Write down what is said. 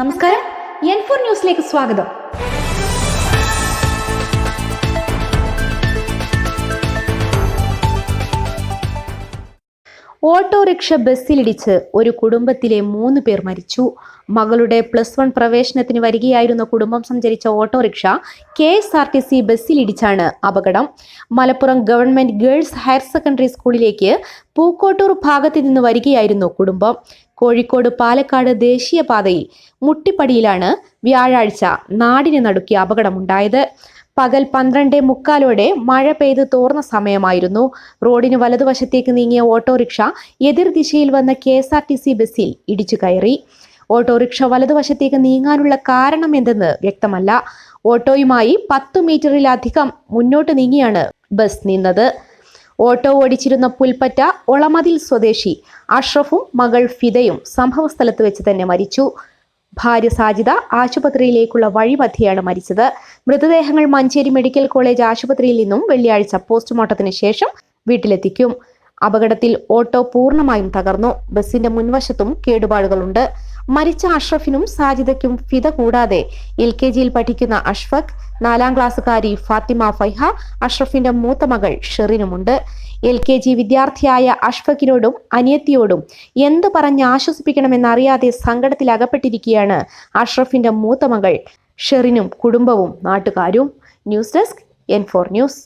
നമസ്കാരം, N4 ന്യൂസിലേക്ക് സ്വാഗതം. ഓട്ടോറിക്ഷ ബസ്സിലിടിച്ച് ഒരു കുടുംബത്തിലെ 3 പേർ മരിച്ചു. മകളുടെ +1 പ്രവേശനത്തിന് വരികയായിരുന്ന കുടുംബം സഞ്ചരിച്ച ഓട്ടോറിക്ഷ KSRTC ബസ്സിലിടിച്ചാണ് അപകടം. Malappuram government girls higher secondary സ്കൂളിലേക്ക് പൂക്കോട്ടൂർ ഭാഗത്ത് നിന്ന് വരികയായിരുന്നു കുടുംബം. കോഴിക്കോട് പാലക്കാട് ദേശീയപാതയിൽ മുട്ടിപ്പടിയിലാണ് വ്യാഴാഴ്ച നാടിനെ നടുക്കിയ അപകടമുണ്ടായത്. പകൽ 12:45 മഴ പെയ്ത് തോർന്ന സമയമായിരുന്നു. റോഡിന് വലതുവശത്തേക്ക് നീങ്ങിയ ഓട്ടോറിക്ഷ എതിർദിശയിൽ വന്ന KSRTC ബസ്സിൽ ഇടിച്ചു കയറി. ഓട്ടോറിക്ഷ വലതുവശത്തേക്ക് നീങ്ങാനുള്ള കാരണം എന്തെന്ന് വ്യക്തമല്ല. ഓട്ടോയുമായി 10 മീറ്ററിലധികം മുന്നോട്ട് നീങ്ങിയാണ് ബസ് നിന്നത്. ഓട്ടോ ഓടിച്ചിരുന്ന പുൽപ്പറ്റ ഒളമതിൽ സ്വദേശി അഷ്റഫും മകൾ ഫിദയും സംഭവസ്ഥലത്ത് വെച്ച് തന്നെ മരിച്ചു. ഭാര്യ സാജിദ ആശുപത്രിയിലേക്കുള്ള വഴിമധ്യയാണ് മരിച്ചത്. മൃതദേഹങ്ങൾ മഞ്ചേരി മെഡിക്കൽ കോളേജ് ആശുപത്രിയിൽ നിന്നും വെള്ളിയാഴ്ച പോസ്റ്റ്മോർട്ടത്തിന് ശേഷം വീട്ടിലെത്തിക്കും. അപകടത്തിൽ ഓട്ടോ പൂർണ്ണമായും തകർന്നു. ബസിന്റെ മുൻവശത്തും കേടുപാടുകളുണ്ട്. മരിച്ച അഷ്റഫിനും സാജിദയ്ക്കും ഫിദ കൂടാതെ LKGയിൽ പഠിക്കുന്ന അഷ്ഫഖ്, 4ാം ക്ലാസ്സുകാരി ഫാത്തിമ ഫൈഹ, അഷ്റഫിന്റെ മൂത്ത മകൾ ഷെറിനുമുണ്ട്. LKG വിദ്യാർത്ഥിയായ അഷ്ഫഖിനോടും അനിയത്തിയോടും എന്ത് പറഞ്ഞ് ആശ്വസിപ്പിക്കണമെന്നറിയാതെ സങ്കടത്തിൽ അകപ്പെട്ടിരിക്കുകയാണ് അഷ്റഫിന്റെ മൂത്ത മകൾ ഷെറിനും കുടുംബവും നാട്ടുകാരും. News desk N4 news.